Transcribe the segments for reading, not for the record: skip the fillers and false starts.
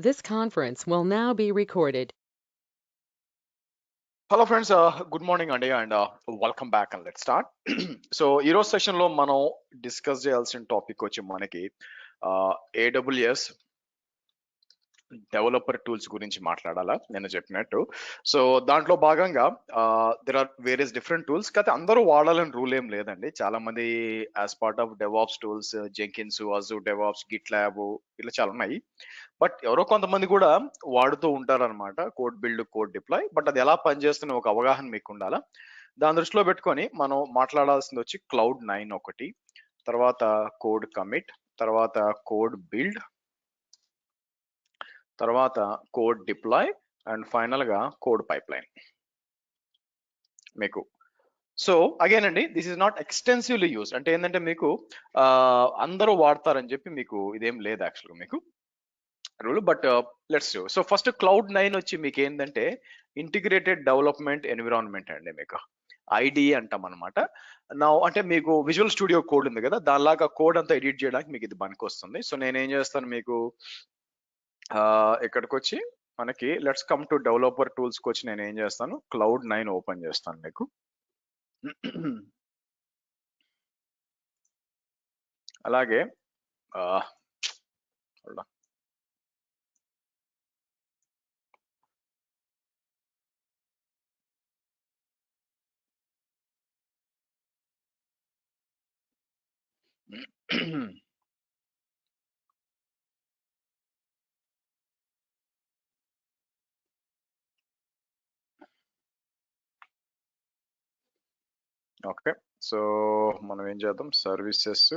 This conference will now be recorded. Hello friends, good morning Andy and welcome back and let's start. So ఈరోజు సెషన్లో మనం discuss చేయాల్సిన topic వచ్చి మనకి AWS developer tools గురించి మాట్లాడాలా నేను చెప్పినట్టు. సో దాంట్లో భాగంగా there are various different tools, కాకపోతే అందరూ వాడాలని రూల్ ఏం లేదండి. చాలా మంది as part of DevOps tools Jenkins, Azure DevOps, GitLab ఇలా చాలా ఉన్నాయి. బట్ ఎవరో కొంతమంది కూడా వాడుతూ ఉంటారనమాట code build, code deploy. But అది ఎలా పనిచేస్తున్న ఒక అవగాహన మీకు ఉండాలా. దాని దృష్టిలో పెట్టుకొని మనం మాట్లాడాల్సింది వచ్చి Cloud9 ఒకటి, తర్వాత కోడ్ కమిట్, తర్వాత కోడ్ బిల్డ్, తర్వాత కోడ్ డిప్లాయ్ అండ్ ఫైనల్ గా కోడ్ పైప్లైన్ మీకు. సో అగైన్ అండి, this is not extensively use, అంటే ఏంటంటే మీకు అందరూ వాడతారని చెప్పి మీకు ఇదేం లేదు యాక్చువల్గా మీకు rule. But let's do. So first Cloud9 వచ్చి మీకు ఏంటంటే ఇంటిగ్రేటెడ్ డెవలప్మెంట్ ఎన్విరాన్మెంట్ అండి. మీకు IDE అంటాం అనమాట. నా అంటే మీకు విజువల్ స్టూడియో కోడ్ ఉంది కదా, దానిలాగా కోడ్ అంతా ఎడిట్ చేయడానికి మీకు ఇది పనికి వస్తుంది. సో నేనేం చేస్తాను మీకు ఇక్కడికి వచ్చి మనకి లెట్స్ కమ్ టు డెవలపర్ టూల్స్కి వచ్చి నేను ఏం చేస్తాను, Cloud9 ఓపెన్ చేస్తాను మీకు. అలాగే ఓకే, సో మనం ఏం చేద్దాం, సర్వీసెస్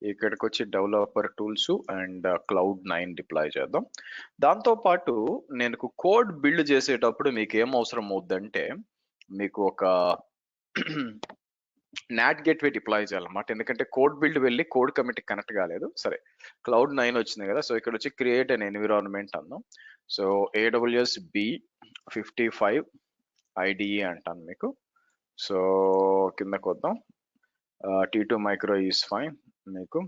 ఇక్కడికి వచ్చి developer tools and Cloud9 deploy చేద్దాం. దాంతో పాటు నేను కోడ్ బిల్డ్ చేసేటప్పుడు మీకు ఏం అవసరం అవుద్దంటే మీకు ఒక నాట్ గేట్వే డిప్లాయ్ చేయాలన్నమాట. ఎందుకంటే కోడ్ బిల్డ్ వెళ్ళి కోడ్ కమిట్ కనెక్ట్ కాలేదు. సరే, Cloud9 వచ్చింది కదా, సో ఇక్కడ వచ్చి క్రియేట్ అన్ ఎన్విరాన్మెంట్ అందాం. సో AWS B55 IDE అంటాను మీకు. సో కిందకు వద్దాం, T2 మైక్రో ఈస్ ఫైన్ మీకు.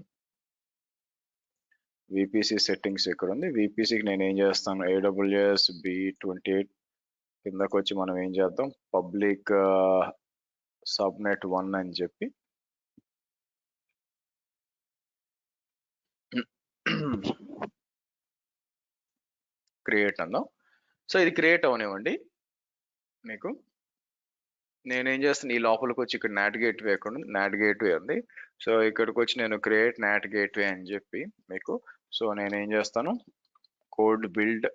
VPC సెట్టింగ్స్ ఇక్కడ ఉంది. VPCకి నేను ఏం చేస్తాను, AWS B28 కిందకు వచ్చి మనం ఏం చేద్దాం, పబ్లిక్ సబ్నెట్ 1 అని చెప్పి క్రియేట్ అందాం. సో ఇది క్రియేట్ అవనివ్వండి మీకు. నేనేం చేస్తాను, ఈ లోపలికి వచ్చి ఇక్కడ నాట్ గేట్వే ఎక్కడ నాట్ గేట్వే ఉంది. సో ఇక్కడికి వచ్చి నేను క్రియేట్ నాట్ గేట్వే అని చెప్పి మీకు. సో నేనేం చేస్తాను, code build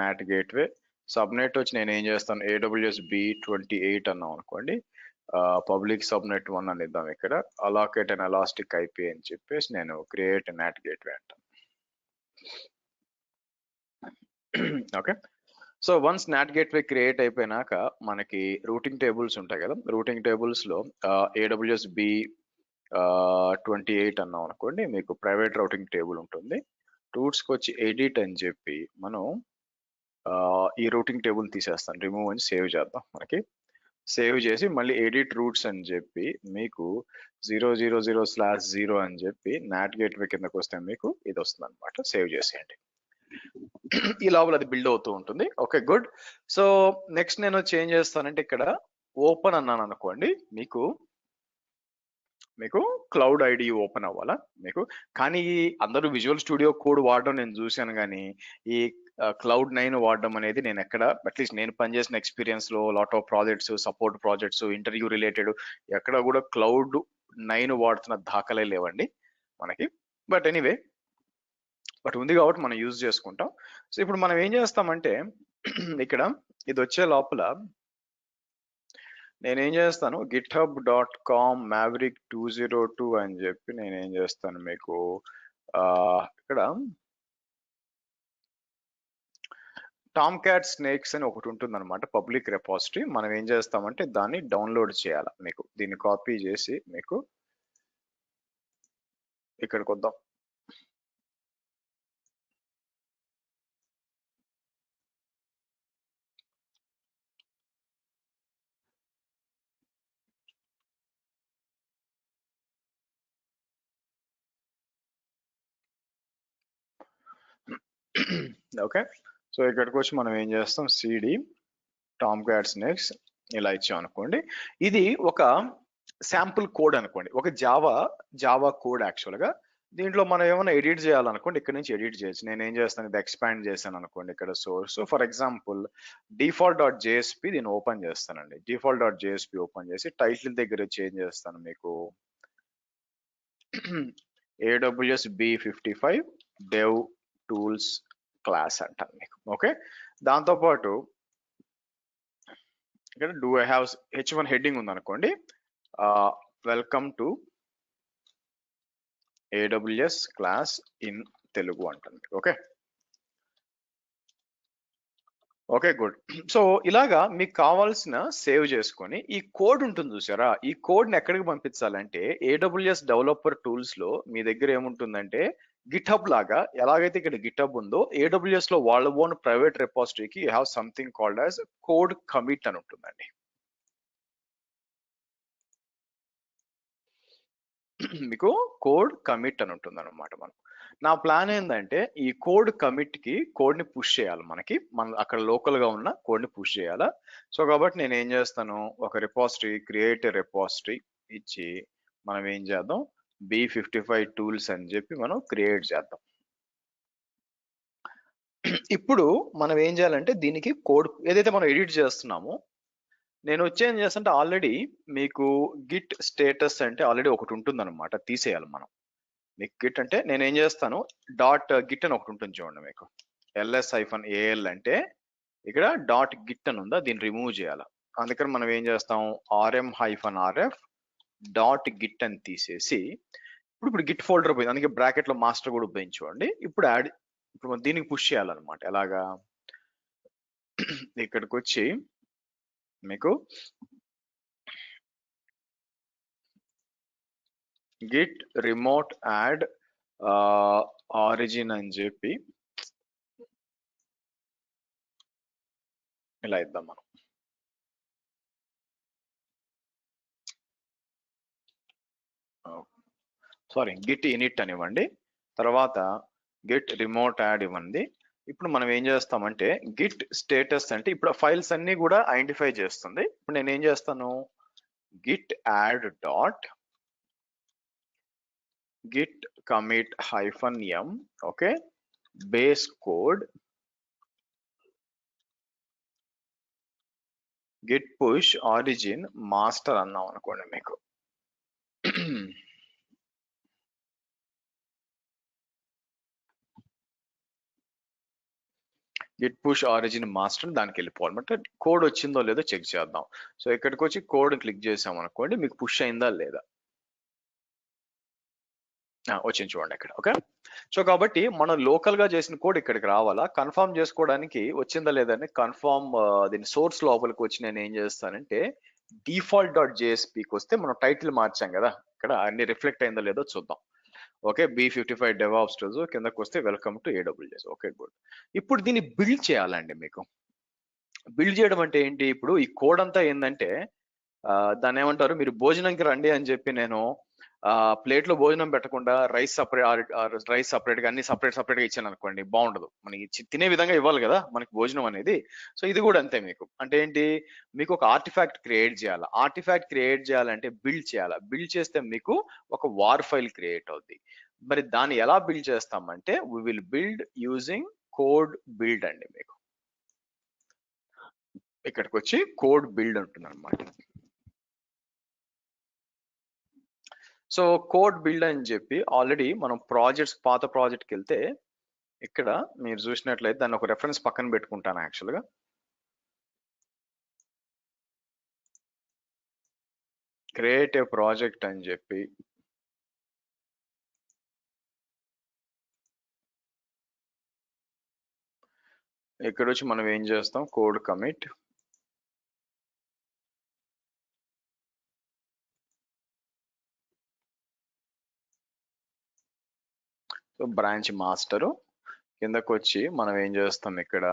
not gateway subnet వచ్చి నేను ఏం చేస్తాను, AWS B28 అన్నాం అనుకోండి, పబ్లిక్ సబ్నెట్ 1 అని ఇద్దాం ఇక్కడ. అలాకేట్ అండ్ ఎలాస్టిక్ IP అని చెప్పేసి నేను క్రియేట్ నాట్ గేట్వే అంటాను. Okay, so once not gateway create అయిపోయినాక మనకి రూటింగ్ టేబుల్స్ ఉంటాయి కదా, రూటింగ్ టేబుల్స్ లో AWS B28 అన్నాం అనుకోండి, మీకు ప్రైవేట్ రూటింగ్ టేబుల్ ఉంటుంది. టూల్స్కి వచ్చి ఎడిట్ అని చెప్పి మనం ఈ రూటింగ్ టేబుల్ తీసేస్తాం, రిమూవ్ అని సేవ్ చేద్దాం. మనకి సేవ్ చేసి మళ్ళీ ఎడిట్ రూట్స్ అని చెప్పి మీకు 000/0 అని చెప్పి నాట్ గేట్వే కిందకు వస్తే మీకు ఇది వస్తుంది అనమాట. సేవ్ చేసేయండి. ఈ లోపల అది బిల్డ్ అవుతూ ఉంటుంది. Okay, good. సో నెక్స్ట్ నేను చేంజ్ చేస్తానంటే ఇక్కడ ఓపెన్ అన్నాను అనుకోండి, మీకు క్లౌడ్ IDE ఓపెన్ అవ్వాలా మీకు. కానీ అందరూ విజువల్ స్టూడియో కోడ్ వాడడం నేను చూశాను, కానీ ఈ Cloud9 వాడడం అనేది నేను ఎక్కడ, అట్లీస్ట్ నేను పనిచేసిన ఎక్స్పీరియన్స్ లో lot of projects, support projects, interview related ఎక్కడ కూడా Cloud9 వాడుతున్న దాఖలే లేవండి మనకి. బట్ ఎనీవే, బట్ ఉంది కాబట్టి మనం యూజ్ చేసుకుంటాం. సో ఇప్పుడు మనం ఏం చేస్తామంటే ఇక్కడ ఇది వచ్చే లోపల నేనేం చేస్తాను, github.com maverick 202 అని చెప్పి నేనేం చేస్తాను మీకు ఇక్కడ టామ్ క్యాట్ స్నేక్స్ అని ఒకటి ఉంటుంది అనమాట, పబ్లిక్ రెపాజిటరీ. మనం ఏం చేస్తామంటే దాన్ని డౌన్లోడ్ చేయాలి మీకు. దీన్ని కాపీ చేసి మీకు ఇక్కడికి వద్దాం. ఓకే, సో ఇక్కడికి వచ్చి మనం ఏం చేస్తాం, సిడి టామ్ క్యాట్స్ నెక్స్ట్ ఇలా ఇచ్చాం అనుకోండి. ఇది ఒక శాంపుల్ కోడ్ అనుకోండి, ఒక జావా కోడ్ యాక్చువల్గా. దీంట్లో మనం ఏమైనా ఎడిట్ చేయాలనుకోండి ఇక్కడ నుంచి ఎడిట్ చేయొచ్చు. నేను ఏం చేస్తాను, ఇది ఎక్స్పాండ్ చేశాను అనుకోండి, ఇక్కడ source for example default dot JSP దీన్ని ఓపెన్ చేస్తానండి. డిఫాల్ట్ డాట్ జేఎస్పి ఓపెన్ చేసి టైటిల్ దగ్గర చేంజ్ చేస్తాను మీకు AWS B55 dev tools class అంటాను మీకు. ఓకే, దాంతోపాటు ఇక్కడ do I have H1 heading ఉంది అనుకోండి, welcome to AWS class in Telugu అంటాను. Okay okay good. సో ఇలాగా మీకు కావాల్సిన సేవ్ చేసుకొని ఈ కోడ్ ఉంటుంది చూసారా, ఈ కోడ్ని ఎక్కడికి పంపించాలంటే AWS డెవలపర్ టూల్స్ లో మీ దగ్గర ఏముంటుందంటే గిట్హబ్ లాగా, ఎలాగైతే ఇక్కడ గిట్హబ్ ఉందో AWS లో వాళ్ళ ఓన్ ప్రైవేట్ రిపోజిటరీకి you have something called as code commit అని ఉంటుందండి. మీకు కోడ్ కమిట్ అని ఉంటుంది అనమాట. నా ప్లాన్ ఏంటంటే ఈ కోడ్ కమిట్ కి కోడ్ ని పుష్ చేయాలి, మన అక్కడ లోకల్ గా ఉన్న కోడ్ ని పుష్ చేయాలా. సో కాబట్టి నేను ఏం చేస్తాను, ఒక రిపోజిటరీ క్రియేట్ రిపోజిటరీ ఇచ్చి మనం ఏం చేద్దాం, B55 టూల్స్ అని చెప్పి మనం క్రియేట్ చేద్దాం. ఇప్పుడు మనం ఏం చేయాలంటే దీనికి కోడ్ ఏదైతే మనం ఎడిట్ చేస్తున్నామో, నేను వచ్చేం చేస్తుంటే ఆల్రెడీ మీకు గిట్ స్టేటస్ అంటే ఆల్రెడీ ఒకటి ఉంటుంది అనమాట, తీసేయాలి మనం. మీకు గిట్ అంటే నేను ఏం చేస్తాను, డాట్ గిట్ అని ఒకటి ఉంటుంది చూడండి, మీకు LS-AL అంటే ఇక్కడ డాట్ గిట్ అని ఉందా, దీన్ని రిమూవ్ చేయాలి. అందుకని మనం ఏం చేస్తాం, RM-RF డాట్ గిట్ అని తీసేసి ఇప్పుడు గిట్ ఫోల్డర్ పోయింది, అందుకే బ్రాకెట్ లో మాస్టర్ కూడా ఉపయోగించుకోండి. ఇప్పుడు ఇప్పుడు దీనికి పుష్ చేయాలన్నమాట. ఎలాగా, ఇక్కడికి వచ్చి మీకు గిట్ రిమోట్ యాడ్ ఆరిజిన్ అని చెప్పి ఇలా ఇద్దాం మనం. సారీ, గిట్ ఇనిట్ అనివ్వండి, తర్వాత గిట్ రిమోట్ యాడ్ ఇవ్వండి. ఇప్పుడు మనం ఏం చేస్తామంటే గిట్ స్టేటస్ అంటే ఇప్పుడు ఫైల్స్ అన్ని కూడా ఐడెంటిఫై చేస్తుంది. ఇప్పుడు నేను ఏం చేస్తాను, Git add dot Git commit -m okay base code Git push origin master అన్నాం అనుకోండి మీకు. గిట్ పుష్ ఆరిజిన్ మాస్టర్ దానికి వెళ్ళిపోవాలి అంటే కోడ్ వచ్చిందో లేదో చెక్ చేద్దాం. సో ఇక్కడికి వచ్చి కోడ్ క్లిక్ చేసాం అనుకోండి, మీకు పుష్ అయిందా లేదా, వచ్చింది చూడండి ఇక్కడ. ఓకే, సో కాబట్టి మనం లోకల్ గా చేసిన కోడ్ ఇక్కడికి రావాలా, కన్ఫర్మ్ చేసుకోవడానికి వచ్చిందా లేదని కన్ఫర్మ్ దీని సోర్స్ లోపలికి వచ్చి నేను ఏం చేస్తానంటే డిఫాల్ట్ డాట్ జేఎస్పీకి వస్తే మనం టైటిల్ మార్చాం కదా, ఇక్కడ అన్ని రిఫ్లెక్ట్ అయిందో లేదో చూద్దాం. ఓకే, B55 DevOps tools కిందకు వస్తే welcome to AWS. Okay good. ఇప్పుడు దీన్ని బిల్డ్ చేయాలండి. మీకు బిల్డ్ చేయడం అంటే ఏంటి, ఇప్పుడు ఈ కోడ్ అంతా ఏంటంటే దాన్ని ఏమంటారు, మీరు భోజనంకి రండి అని చెప్పి నేను ప్లేట్ లో భోజనం పెట్టకుండా రైస్ సపరేట్ గా అన్ని సపరేట్ గా ఇచ్చాను అనుకోండి, బాగుండదు. మనకి తినే విధంగా ఇవ్వాలి కదా మనకి భోజనం అనేది. సో ఇది కూడా అంతే, మీకు అంటే ఏంటి, మీకు ఒక ఆర్టిఫాక్ట్ క్రియేట్ చేయాలి. ఆర్టిఫాక్ట్ క్రియేట్ చేయాలంటే బిల్డ్ చేయాలి. బిల్డ్ చేస్తే మీకు ఒక వార్ ఫైల్ క్రియేట్ అవుద్ది. మరి దాన్ని ఎలా బిల్డ్ చేస్తామంటే we will build using code build అండి. మీకు ఇక్కడికి వచ్చి కోడ్ బిల్డ్ ఉంటుంది అనమాట. సో కోడ్ బిల్డ్ అని చెప్పి ఆల్రెడీ మనం పాత ప్రాజెక్ట్కి వెళ్తే ఇక్కడ మీరు చూసినట్లయితే దాన్ని ఒక రెఫరెన్స్ పక్కన పెట్టుకుంటాను యాక్చువల్గా. క్రియేట్ ఏ ప్రాజెక్ట్ అని చెప్పి ఇక్కడ వచ్చి మనం ఏం చేస్తాం, code commit so branch master కిందకు వచ్చి మనం ఏం చేస్తాం, ఇక్కడ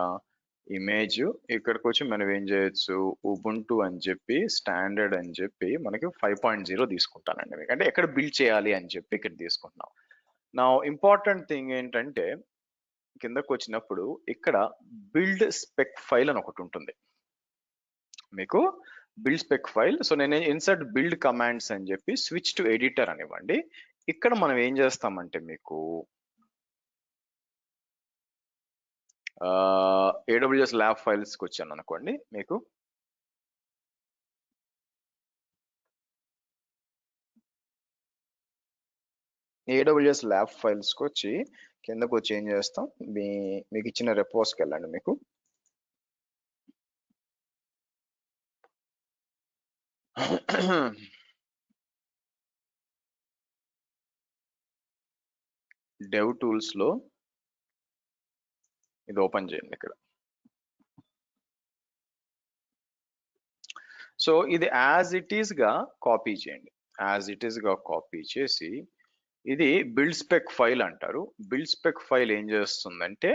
ఇమేజ్ ఇక్కడికి వచ్చి మనం ఏం చేయొచ్చు, ఉబుంటు అని చెప్పి స్టాండర్డ్ అని చెప్పి మనకి 5.0 తీసుకుంటానండి. మీకు అంటే ఎక్కడ బిల్డ్ చేయాలి అని చెప్పి ఇక్కడ తీసుకుంటున్నాం. నా ఇంపార్టెంట్ థింగ్ ఏంటంటే కిందకు వచ్చినప్పుడు ఇక్కడ బిల్డ్ స్పెక్ ఫైల్ అని ఒకటి ఉంటుంది మీకు, బిల్డ్ స్పెక్ ఫైల్. సో నేను ఇన్సర్ట్ బిల్డ్ కమాండ్స్ అని చెప్పి స్విచ్ టు ఎడిటర్ అనివ్వండి. ఇక్కడ మనం ఏం చేస్తామంటే మీకు AWS ల్యాబ్ ఫైల్స్కి వచ్చాను అనుకోండి, మీకు AWS ల్యాబ్ ఫైల్స్కి వచ్చి కిందకు వచ్చి ఏం చేస్తాం, మీకు ఇచ్చిన రెపోస్కి వెళ్ళండి. మీకు డెవ్ టూల్స్ లో ఇది ఓపెన్ చేయండి ఇక్కడ. సో ఇది యాజ్ ఇట్ ఈస్ గా కాపీ చేయండి. యాజ్ ఇట్ ఈస్ గా కాపీ చేసి ఇది బిల్డ్ స్పెక్ ఫైల్ అంటారు. బిల్డ్ స్పెక్ ఫైల్ ఏం చేస్తుందంటే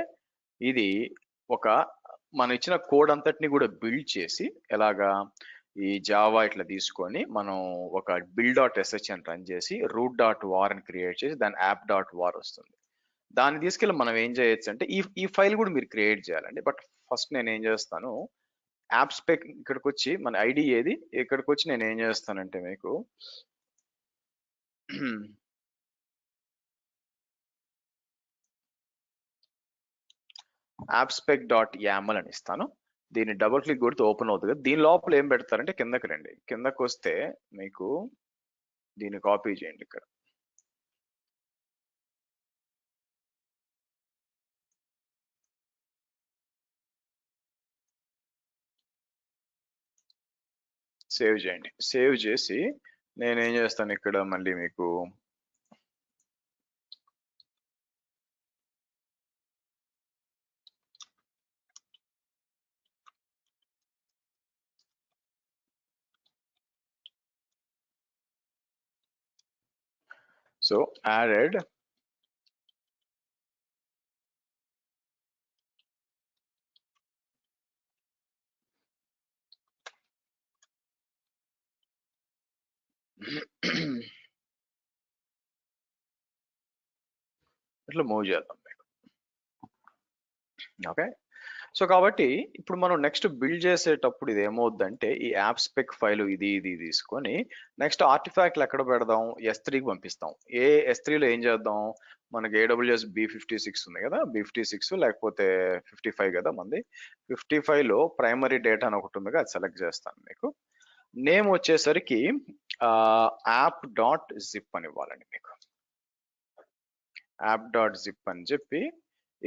ఇది ఒక మనం ఇచ్చిన కోడ్ అంతటిని కూడా బిల్డ్ చేసి, ఎలాగా ఈ జావా ఇట్లా తీసుకొని మనం ఒక బిల్డ్ డాట్ ఎస్హెచ్ అని రన్ చేసి రూట్ డాట్ వార్ అని క్రియేట్ చేసి దాని యాప్ డాట్ వార్ వస్తుంది. దాన్ని తీసుకెళ్ళి మనం ఏం చేయొచ్చు అంటే ఈ ఫైల్ కూడా మీరు క్రియేట్ చేయాలండి. బట్ ఫస్ట్ నేను ఏం చేస్తాను, యాప్ స్పెక్ ఇక్కడికి వచ్చి మన ఐడి ఏది, ఇక్కడికి వచ్చి నేను ఏం చేస్తానంటే మీకు appspec.yaml అని ఇస్తాను. దీన్ని డబుల్ క్లిక్ కొడితే ఓపెన్ అవుతుంది కదా. దీని లోపల ఏం పెడతారంటే కిందకి రండి. కిందకు వస్తే మీకు దీన్ని కాపీ చేయండి. ఇక్కడ సేవ్ చేయండి. సేవ్ చేసి నేనేం చేస్తాను ఇక్కడ మళ్ళీ మీకు సో యాడెడ్ ఇట్లా మూవ్ చేద్దాం మీకు. ఓకే, సో కాబట్టి ఇప్పుడు మనం నెక్స్ట్ బిల్డ్ చేసేటప్పుడు ఇది ఏమవుద్దంటే ఈ యాప్ స్పెక్ ఫైల్ ఇది తీసుకొని నెక్స్ట్ ఆర్టిఫాక్ట్లు ఎక్కడ పెడదాం, S3కి పంపిస్తాం. S3లో ఏం చేద్దాం, మనకి AWS B56 ఉంది కదా, B56 లేకపోతే 55 కదా మంది. 55లో ప్రైమరీ డేటా అని ఒకటి ఉంది కదా, అది సెలెక్ట్ చేస్తాను. మీకు నేమ్ వచ్చేసరికి app.zip అని ఇవ్వాలండి. మీకు app.zip అని చెప్పి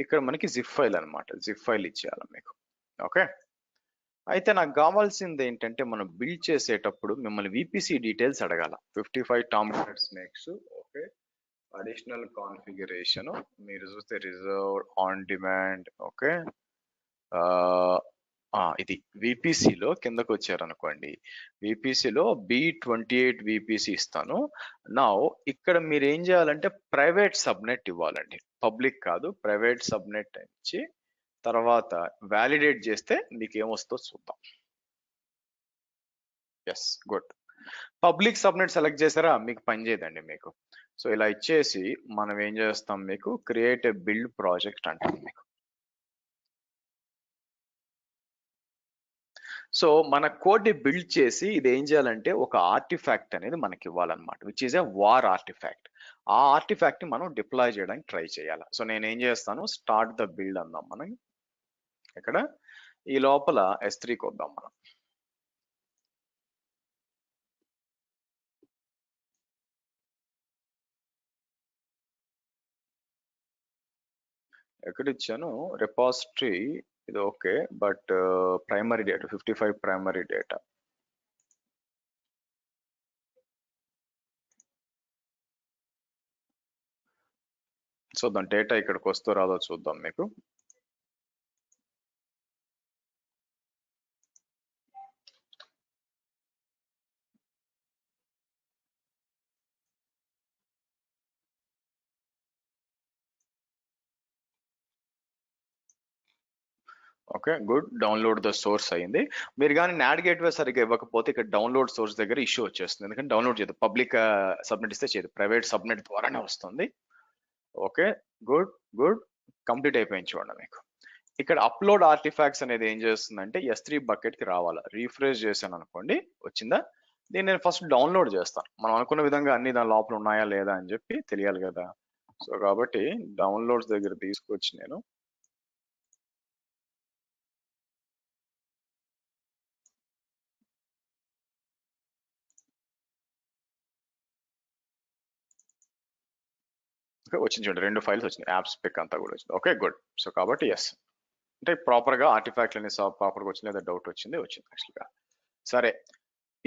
ఇక్కడ మనకి జిప్ ఫైల్ అనమాట, జిప్ ఫైల్ ఇచ్చేయాలి మీకు. ఓకే, అయితే నాకు కావాల్సింది ఏంటంటే మనం బిల్డ్ చేసేటప్పుడు మిమ్మల్ని VPC డీటెయిల్స్ అడగాల. 55 టామ్లెట్ స్నేక్స్. ఓకే, అడిషనల్ కాన్ఫిగరేషన్ మీరు చూస్తే రిజర్వ్ ఆన్ డిమాండ్. ఓకే, ఇది VPCలో కిందకు వచ్చారనుకోండి, VPCలో B28 VPC ఇస్తాను. నా ఇక్కడ మీరు ఏం చేయాలంటే ప్రైవేట్ సబ్నెట్ ఇవ్వాలండి, పబ్లిక్ కాదు, ప్రైవేట్ సబ్నెట్ ఇచ్చి తర్వాత వ్యాలిడేట్ చేస్తే మీకు ఏమొస్తుందో చూద్దాం. Yes, good. Public subnet select చేసారా, మీకు పని చేయదండి మీకు. సో ఇలా ఇచ్చేసి మనం ఏం చేస్తాం, మీకు క్రియేట్ ఏ బిల్డ్ ప్రాజెక్ట్ అంటాం మీకు. సో మన కోడ్ ని బిల్డ్ చేసి ఇది ఏం చేయాలంటే ఒక ఆర్టిఫాక్ట్ అనేది మనకి ఇవ్వాలన్నమాట, which is a war artifact. ఆ ఆర్టిఫాక్ట్ ని మనం డిప్లాయ్ చేయడానికి ట్రై చేయాలి. సో నేను ఏం చేస్తాను, స్టార్ట్ ద బిల్డ్ అందాం మనం. ఇక్కడ ఈ లోపల S3కి వద్దాం మనం. ఎక్కడ ఇచ్చాను, రిపాజిటరీ ఇది. Okay, but primary data 55 primary data. చూద్దాం డేటా ఇక్కడికి వస్తూ రాదో చూద్దాం మీకు. Okay, good. Download the source అయింది. మీరు కానీ నాడ్ గేట్వే సరిగ్గా ఇవ్వకపోతే ఇక్కడ డౌన్లోడ్ సోర్స్ దగ్గర ఇష్యూ వచ్చేస్తుంది, ఎందుకంటే డౌన్లోడ్ చేయదు. పబ్లిక్ సబ్నెట్ ఇస్తే చేయదు, ప్రైవేట్ సబ్నెట్ ద్వారానే వస్తుంది. Okay, good good. కంప్లీట్ అయిపోయింది చూడండి మీకు. ఇక్కడ అప్లోడ్ ఆర్టిఫాక్ట్స్ అనేది ఏం చేస్తుందంటే S3 బకెట్ కి రావాలి. రీఫ్రెష్ చేశాను అనుకోండి, వచ్చిందా? దీన్ని నేను ఫస్ట్ డౌన్లోడ్ చేస్తాను. మనం అనుకున్న విధంగా అన్ని దాని లోపల ఉన్నాయా లేదా అని చెప్పి తెలియాలి కదా. సో కాబట్టి డౌన్లోడ్స్ దగ్గర తీసుకొచ్చి నేను వచ్చింది చూడండి, 2 ఫైల్స్ వచ్చినాయి, యాప్స్ పిక్ అంతా కూడా వచ్చింది. Okay good. సో కాబట్టి ఎస్ అంటే ప్రాపర్ గా ఆర్టిఫాక్ట్ అన్ని ప్రాపర్ గా వచ్చింది లేదా డౌట్ వచ్చింది యాక్చువల్గా. సరే,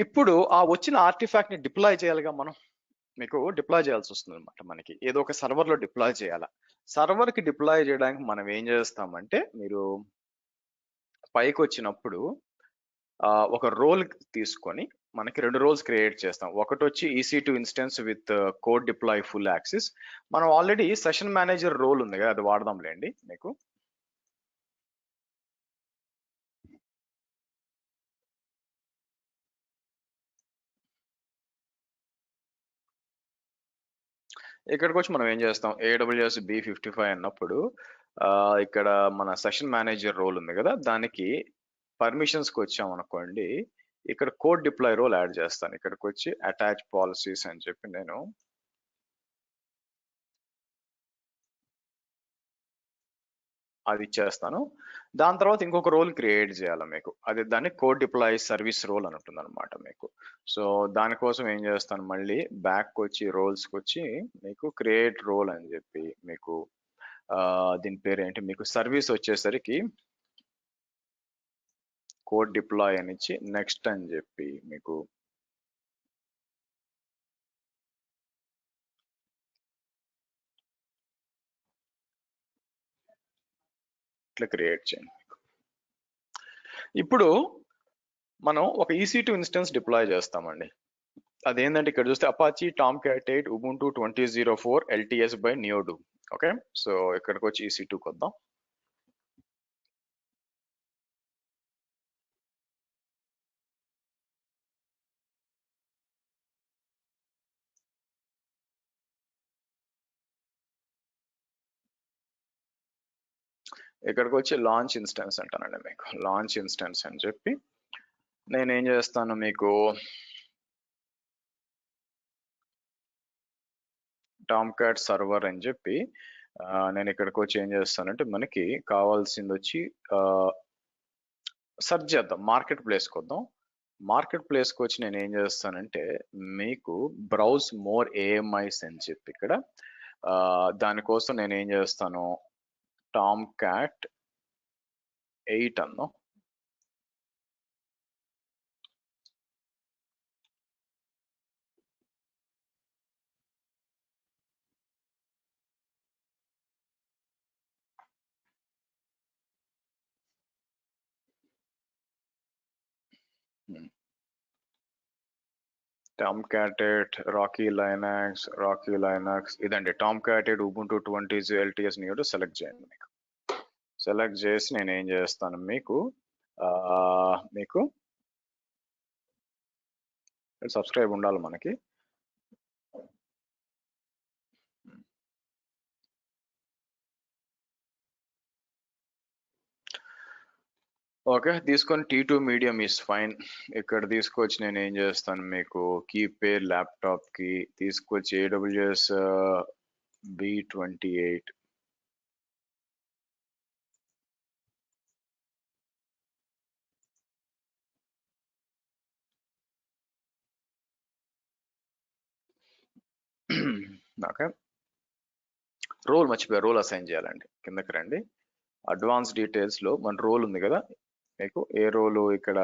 ఇప్పుడు ఆ వచ్చిన ఆర్టిఫాక్ట్ ని డిప్లాయ్ చేయాలిగా మనం. మీకు డిప్లాయ్ చేయాల్సి వస్తుంది అనమాట. మనకి ఏదో ఒక సర్వర్ లో డిప్లాయ్ చేయాలా. సర్వర్ కి డిప్లాయ్ చేయడానికి మనం ఏం చేస్తామంటే, మీరు పైకి వచ్చినప్పుడు ఒక రోల్ తీసుకొని మనకి 2 రోల్స్ క్రియేట్ చేస్తాం. ఒకటి వచ్చి EC2 instance with code deploy full access. మనం ఆల్రెడీ సెషన్ మేనేజర్ రోల్ ఉంది కదా, అది వాడదాంలేండి మీకు. ఇక్కడికి వచ్చి మనం ఏం చేస్తాం, AWS B55 అన్నప్పుడు ఇక్కడ మన సెషన్ మేనేజర్ రోల్ ఉంది కదా, దానికి పర్మిషన్స్కి వచ్చాం అనుకోండి, ఇక్కడ కోడ్ డిప్లాయ్ రోల్ యాడ్ చేస్తాను. ఇక్కడికి వచ్చి అటాచ్ పాలసీస్ అని చెప్పి నేను అది ఇచ్చేస్తాను. దాని తర్వాత ఇంకొక రోల్ క్రియేట్ చేయాలి మీకు, అది దాన్ని కోడ్ డిప్లాయ్ సర్వీస్ రోల్ అని ఉంటుంది అనమాట మీకు. సో దానికోసం ఏం చేస్తాను, మళ్ళీ బ్యాక్ వచ్చి రోల్స్కి వచ్చి మీకు క్రియేట్ రోల్ అని చెప్పి మీకు దీని పేరు ఏంటి, మీకు సర్వీస్ వచ్చేసరికి కోడ్ డిప్లాయ్ అని ఇచ్చి నెక్స్ట్ అని చెప్పి మీకు ఇట్లా క్రియేట్ చేయండి. ఇప్పుడు మనం ఒక EC2 ఇన్స్టెన్స్ డిప్లాయ్ చేస్తామండి. అదేంటంటే ఇక్కడ చూస్తే Apache Tomcat 8 Ubuntu 20.04 LTS by నియోడు. ఓకే, సో ఇక్కడికి వచ్చి EC2కి వద్దాం. ఇక్కడికి వచ్చి లాంచ్ ఇన్స్టెన్స్ అంటానండి మీకు. లాంచ్ ఇన్స్టెన్స్ అని చెప్పి నేనేం చేస్తాను, మీకు టామ్క్యాట్ సర్వర్ అని చెప్పి నేను ఇక్కడికి వచ్చి ఏం చేస్తానంటే, మనకి కావాల్సింది వచ్చి సెర్చ్ చేద్దాం, మార్కెట్ ప్లేస్కి వద్దాం. మార్కెట్ ప్లేస్కి వచ్చి నేను ఏం చేస్తానంటే, మీకు బ్రౌజ్ మోర్ AMIs అని చెప్పి ఇక్కడ దానికోసం నేను ఏం చేస్తాను, టామ్క్యాట్ 8 అన్నాం. టామ్క్యాట్ 8 రాకీ లైనాక్స్ ఇదండి. టామ్క్యాట్ 8 ఉబుంటు 20 LTS నియోడు సెలెక్ట్ చేయండి. మీకు సెలెక్ట్ చేసి నేను ఏం చేస్తాను, మీకు సబ్స్క్రైబ్ ఉండాలి మనకి. ఓకే, తీసుకొని T2 మీడియం ఈస్ ఫైన్. ఇక్కడ తీసుకొచ్చి నేను ఏం చేస్తాను, మీకు కీపేర్ ల్యాప్టాప్ కి తీసుకొచ్చి AWS B28 ఓకే, రోల్ మర్చిపోయా, రోల్ అసైన్ చేయాలండి. కిందకి రండి, అడ్వాన్స్ డీటెయిల్స్ లో మన రోల్ ఉంది కదా మీకు, ఏ రోలు ఇక్కడ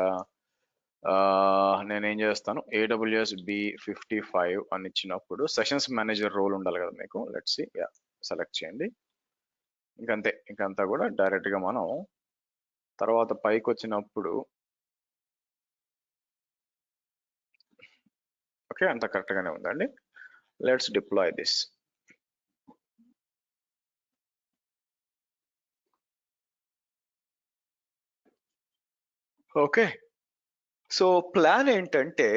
నేనేం చేస్తాను, AWS B55 అని ఇచ్చినప్పుడు సెషన్స్ మేనేజర్ రోల్ ఉండాలి కదా మీకు. లెట్స్ సి, సెలెక్ట్ చేయండి. ఇంకంతే, ఇంకంతా కూడా డైరెక్ట్ గా మనం తర్వాత పైకి వచ్చినప్పుడు ఓకే, అంత కరెక్ట్ గానే ఉందండి. Let's deploy this. Okay, so plan ఏంటంటే,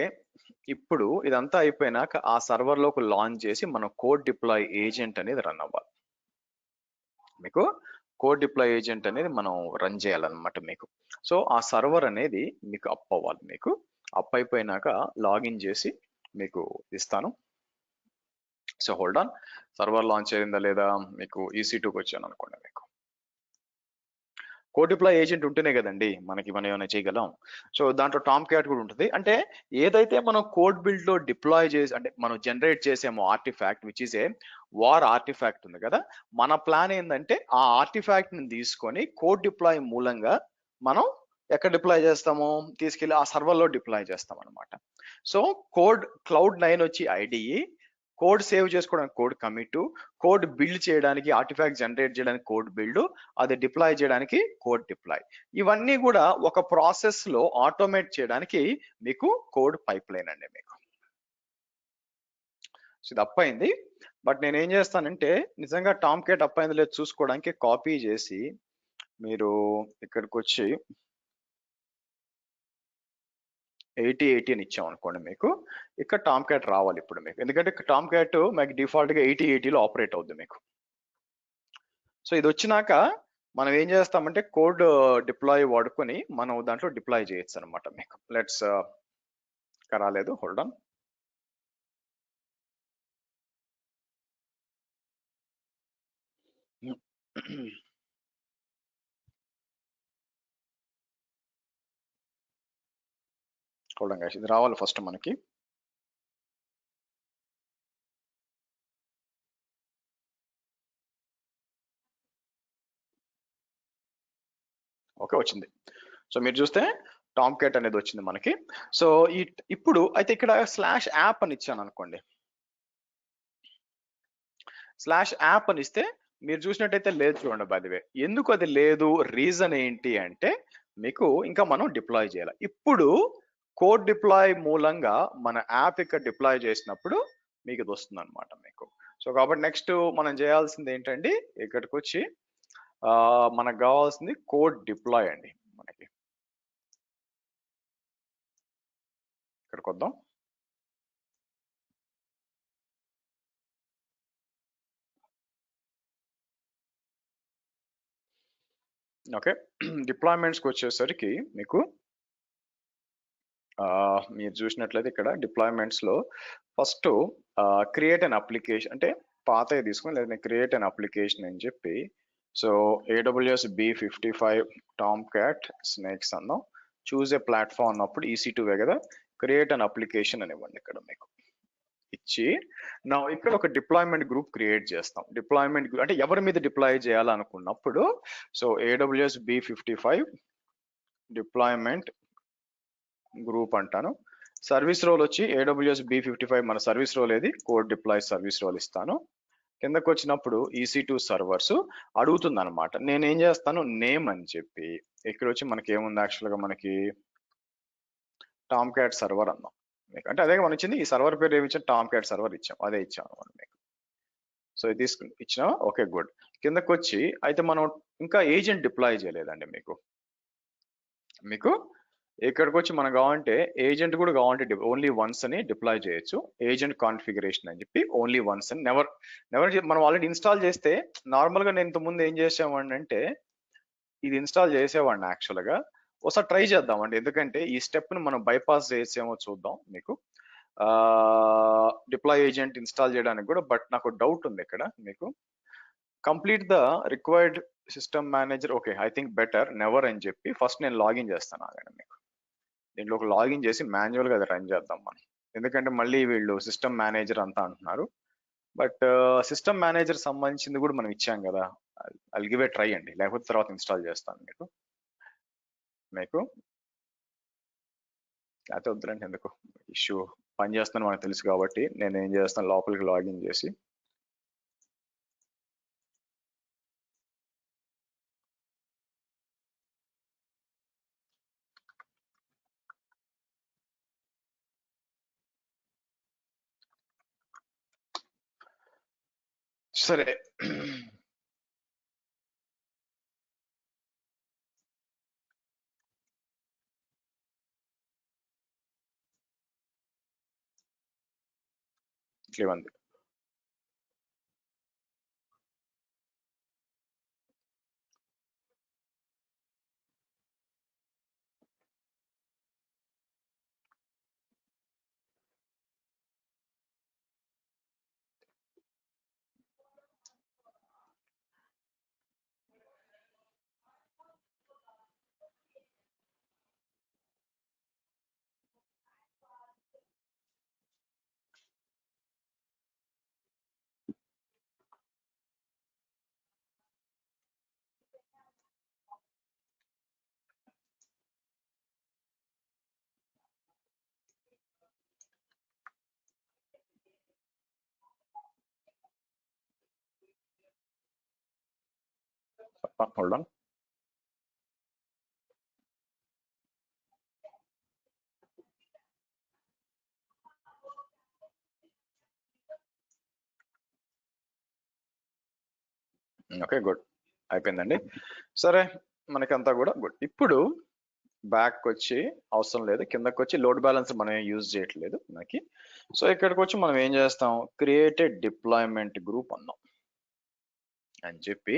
ఇప్పుడు ఇదంతా అయిపోయినాక ఆ సర్వర్ లోకి లాంచ్ చేసి మనం కోడ్ డిప్లాయ్ ఏజెంట్ అనేది రన్ అవ్వాలి. మీకు కోడ్ డిప్లాయ్ ఏజెంట్ అనేది మనం రన్ చేయాలన్నమాట మీకు. సో ఆ సర్వర్ అనేది మీకు అప్ అవ్వాలి. మీకు అప్ అయిపోయినాక లాగిన్ చేసి మీకు ఇస్తాను. So hold on, server launch అయిందా లేదా, మీకు EC2కి వచ్చాను అనుకోండి. మీకు కోడ్ డిప్లాయ్ ఏజెంట్ ఉంటేనే కదండి మనం ఏమైనా చేయగలం. సో దాంట్లో టామ్ క్యాట్ కూడా ఉంటుంది. అంటే ఏదైతే మనం కోడ్ బిల్డ్ లో డిప్లాయ్ చేసి, అంటే మనం జనరేట్ చేసామో artefact which is a war artefact ఉంది కదా, మన ప్లాన్ ఏంటంటే ఆ ఆర్టిఫాక్ట్ ని తీసుకొని కోడ్ డిప్లాయ్ మూలంగా మనం ఎక్కడ డిప్లాయ్ చేస్తాము, తీసుకెళ్ళి ఆ సర్వర్ లో డిప్లాయ్ చేస్తాం అనమాట. సో కోడ్ Cloud9 వచ్చి IDE, కోడ్ సేవ్ చేసుకోవడానికి కోడ్ కమిట్, కోడ్ బిల్డ్ చేయడానికి ఆర్టిఫాక్ట్ జనరేట్ చేయడానికి కోడ్ బిల్డ్, అది డిప్లాయ్ చేయడానికి కోడ్ డిప్లాయ్. ఇవన్నీ కూడా ఒక ప్రాసెస్ లో ఆటోమేట్ చేయడానికి మీకు కోడ్ పైప్ లైన్ అండి మీకు. ఇది అప్ అయింది. బట్ నేను ఏం చేస్తానంటే నిజంగా టామ్ క్యాట్ అప్ అయింది లేదు చూసుకోవడానికి కాపీ చేసి మీరు ఇక్కడికి వచ్చి 80 అని ఇచ్చాం అనుకోండి, మీకు ఇక్కడ టామ్ క్యాట్ రావాలి ఇప్పుడు మీకు. ఎందుకంటే టామ్ క్యాట్ మీకు డిఫాల్ట్ గా 80 ఆపరేట్ అవుద్ది మీకు. సో ఇది వచ్చినాక మనం ఏం చేస్తామంటే కోడ్ డిప్లాయ్ వాడుకొని మనం దాంట్లో డిప్లాయ్ చేయొచ్చు అనమాట మీకు. లెట్స్ రాలేదు, hold on. Hold on guys, ఇది రావాలి ఫస్ట్ మనకి. ఓకే వచ్చింది. సో మీరు చూస్తే టామ్ క్యాట్ అనేది వచ్చింది మనకి. సో ఇప్పుడు అయితే ఇక్కడ /యాప్ అని ఇచ్చాను అనుకోండి. /యాప్ అని ఇస్తే మీరు చూసినట్టయితే లేదు చూడండి. బై ది వే ఎందుకు అది లేదు, రీజన్ ఏంటి అంటే మీకు ఇంకా మనం డిప్లాయ్ చేయాలి. ఇప్పుడు కోడ్ డిప్లాయ్ మూలంగా మన యాప్ ఇక్కడ డిప్లాయ్ చేసినప్పుడు మీకు ఇది వస్తుంది అనమాట మీకు. సో కాబట్టి నెక్స్ట్ మనం చేయాల్సింది ఏంటండి, ఇక్కడికి వచ్చి మనకు కావాల్సింది కోడ్ డిప్లాయ్ అండి. మనకి ఇక్కడికి వద్దాం. ఓకే డిప్లాయ్మెంట్స్కి వచ్చేసరికి మీకు మీరు చూసినట్లయితే ఇక్కడ డిప్లాయ్మెంట్స్ లో ఫస్ట్ క్రియేట్ అన్ అప్లికేషన్ అంటే పాతవి తీసుకొని, లేదా క్రియేట్ అన్ అప్లికేషన్ అని చెప్పి, so AWS B55 Tom cat snakes అన్నాం. చూజ్ ఏ ప్లాట్ఫామ్ అన్నప్పుడు EC2 కదా, క్రియేట్ అన్ అప్లికేషన్ అని ఇవ్వండి ఇక్కడ మీకు ఇచ్చి. నా ఇక్కడ ఒక డిప్లాయ్మెంట్ గ్రూప్ క్రియేట్ చేస్తాం. డిప్లాయ్మెంట్ గ్రూప్ అంటే ఎవరి మీద డిప్లాయ్ చేయాలనుకున్నప్పుడు, so AWS B55 deployment group అంటాను. సర్వీస్ రోల్ వచ్చి AWS B55 మన సర్వీస్ రోల్ ఏది, కోడ్ డిప్లాయ్ సర్వీస్ రోల్ ఇస్తాను. కిందకు వచ్చినప్పుడు EC2 సర్వర్స్ అడుగుతుంది అనమాట. నేను ఏం చేస్తాను, నేమ్ అని చెప్పి ఇక్కడ వచ్చి మనకి ఏముంది, యాక్చువల్గా మనకి టామ్ క్యాట్ సర్వర్ అన్నాం మీకు. అంటే అదే మనం ఇచ్చింది, ఈ సర్వర్ పేరు ఏమి ఇచ్చాం, టామ్ క్యాట్ సర్వర్ ఇచ్చాం, అదే ఇచ్చాం అనమాట మీకు. సో ఇది తీసుకుని ఇచ్చినా ఓకే గుడ్. కిందకు వచ్చి అయితే మనం ఇంకా ఏజెంట్ డిప్లాయ్ చేయలేదండి మీకు. ఇక్కడికి వచ్చి మనకు కావాలంటే ఏజెంట్ కూడా కావాలంటే ఓన్లీ వన్స్ అని డిప్లాయ్ చేయొచ్చు. ఏజెంట్ కాన్ఫిగరేషన్ అని చెప్పి ఓన్లీ వన్స్ అని నెవర్ మనం ఆల్రెడీ ఇన్స్టాల్ చేస్తే, నార్మల్ గా నేను ఇంతకుముందు ఏం చేసేవాడిని అంటే ఇది ఇన్స్టాల్ చేసేవాడిని యాక్చువల్గా. ఒకసారి ట్రై చేద్దామండి, ఎందుకంటే ఈ స్టెప్ ని మనం బైపాస్ చేసేమో చూద్దాం మీకు. డిప్లాయ్ ఏజెంట్ ఇన్స్టాల్ చేయడానికి కూడా, బట్ నాకు డౌట్ ఉంది ఇక్కడ మీకు. Complete the required system manager, okay I think better never అని చెప్పి ఫస్ట్ నేను లాగిన్ చేస్తాను ఆగండి మీకు. దీంట్లో ఒక లాగిన్ చేసి మాన్యువల్ గా అది రన్ చేద్దాం మనం. ఎందుకంటే మళ్ళీ వీళ్ళు సిస్టమ్ మేనేజర్ అంతా అంటున్నారు. బట్ సిస్టమ్ మేనేజర్ సంబంధించింది కూడా మనం ఇచ్చాం కదా, ఐల్ గివ్ ఏ ట్రై అండి, లేకపోతే తర్వాత ఇన్స్టాల్ చేస్తాను మీకు. లేకపోతే వద్దులండి, ఎందుకు ఇష్యూ పని చేస్తాను మనకు తెలుసు కాబట్టి నేను ఏం చేస్తాను, లోపలికి లాగిన్ చేసి సరే ఇట్లా ఉంది. Hold on. ఓకే, గుడ్, అయిపోయిందండి. సరే, మనకంతా కూడా గుడ్. ఇప్పుడు బ్యాక్ వచ్చి అవసరం లేదు, కిందకి వచ్చి లోడ్ బ్యాలెన్స్ మనం యూజ్ చేయట్లేదు మనకి. సో ఇక్కడికి వచ్చి మనం ఏం చేస్తాం, క్రియేటెడ్ డిప్లాయ్మెంట్ గ్రూప్ అన్నాం అని చెప్పి,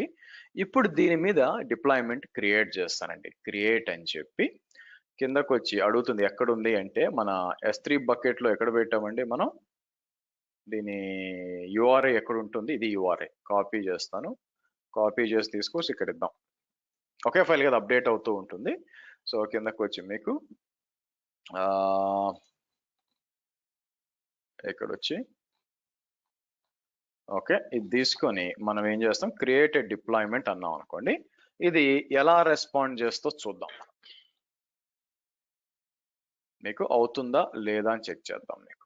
ఇప్పుడు దీని మీద డిప్లాయ్మెంట్ క్రియేట్ చేస్తానండి. క్రియేట్ అని చెప్పి కిందకు వచ్చి అడుగుతుంది ఎక్కడుంది అంటే, మన S3 బకెట్లో ఎక్కడ పెట్టామండి మనం, దీని URI ఎక్కడ ఉంటుంది, ఇది URI కాపీ చేస్తాను. కాపీ చేసి తీసుకొచ్చి ఇక్కడ ఇద్దాం. ఒకే ఫైల్ కదా, అప్డేట్ అవుతూ ఉంటుంది. సో కిందకు వచ్చి మీకు ఇక్కడ వచ్చి ఓకే, ఇది తీసుకొని మనం ఏం చేస్తాం, క్రియేటెడ్ డిప్లాయ్మెంట్ అన్నాం అనుకోండి. ఇది ఎలా రెస్పాండ్ చేస్తో చూద్దాం. మీకు అవుతుందా లేదా అని చెక్ చేద్దాం మీకు.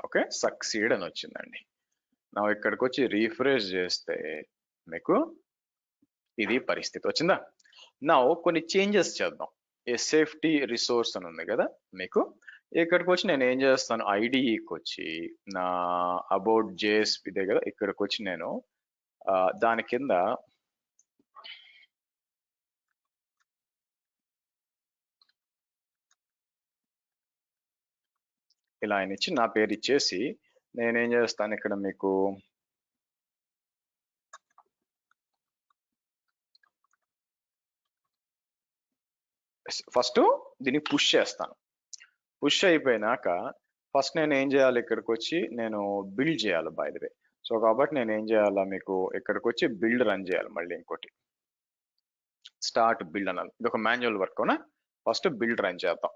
ఓకే, సక్సీడ్ అని వచ్చిందండి. నా ఇక్కడికి వచ్చి రీఫ్రెష్ చేస్తే మీకు ఇది పరిస్థితి వచ్చిందా. నా కొన్ని చేంజెస్ చేద్దాం. ఏ సేఫ్టీ రిసోర్స్ అని ఉంది కదా మీకు, ఇక్కడికి వచ్చి నేను ఏం చేస్తాను, ఐడిఈకి వచ్చి నా అబౌట్ జేఎస్పీ దగ్గర ఇక్కడికి వచ్చి నేను దాని కింద ఇలా ఆయన ఇచ్చి నా పేరు ఇచ్చేసి నేనేం చేస్తాను ఇక్కడ మీకు ఫస్ట్ దీన్ని పుష్ చేస్తాను. పుష్ అయిపోయినాక ఫస్ట్ నేను ఏం చేయాలి, ఇక్కడికి వచ్చి నేను బిల్డ్ చేయాలి బై ది వే. సో కాబట్టి నేను ఏం చేయాలా, మీకు ఇక్కడికి వచ్చి బిల్డ్ రన్ చేయాలి. మళ్ళీ ఇంకోటి స్టార్ట్ బిల్డ్ అనాలి. ఇది ఒక మాన్యువల్ వర్క్ అవునా. ఫస్ట్ బిల్డ్ రన్ చేద్దాం.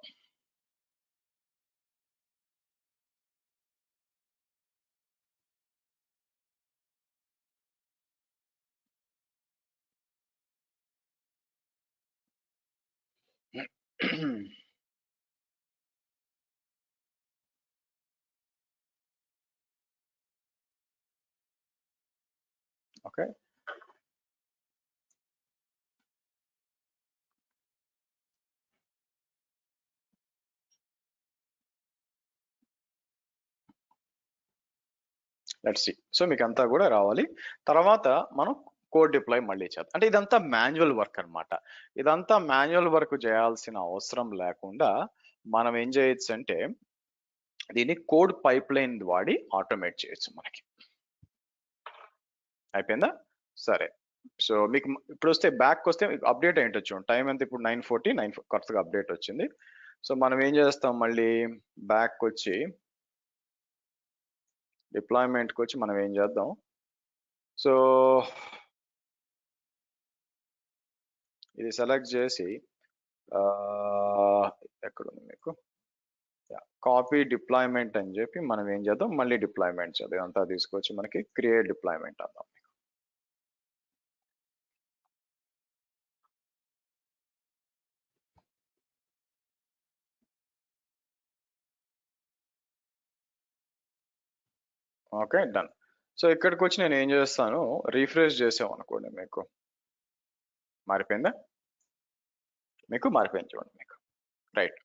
Okay, let's see. సో మీకు అంతా కూడా రావాలి. తర్వాత మనం కోడ్ డిప్లాయ్ మళ్ళీ చేద్దాం. అంటే ఇదంతా మాన్యువల్ వర్క్ అన్నమాట. ఇదంతా మాన్యువల్ వర్క్ చేయాల్సిన అవసరం లేకుండా మనం ఏం చేయొచ్చు అంటే దీన్ని కోడ్ పైప్ లైన్ వాడి ఆటోమేట్ చేయొచ్చు మనకి. అయిపోయిందా. సరే, సో మీకు ఇప్పుడు వస్తే బ్యాక్ వస్తే అప్డేట్ అయింటో చూడండి. టైం ఎంత ఇప్పుడు 9:40 కొత్తగా అప్డేట్ వచ్చింది. సో మనం ఏం చేస్తాం, మళ్ళీ బ్యాక్ వచ్చి డిప్లాయ్మెంట్కి వచ్చి మనం ఏం చేద్దాం, సో ఇది సెలెక్ట్ చేసి ఎక్కడుంది మీకు కాపీ డిప్లాయ్మెంట్ అని చెప్పి మనం ఏం చేద్దాం, మళ్ళీ డిప్లాయ్మెంట్ చేద్దాం. అంతా తీసుకొచ్చి మనకి క్రియేట్ డిప్లాయ్మెంట్ అందాం. Okay, done. సో ఇక్కడికి వచ్చి నేను ఏం చేస్తాను, రీఫ్రెష్ చేసాం అనుకోండి, మీకు మారిపోయిందా, మీకు మారిపోయింది చూడండి మీకు. రైట్,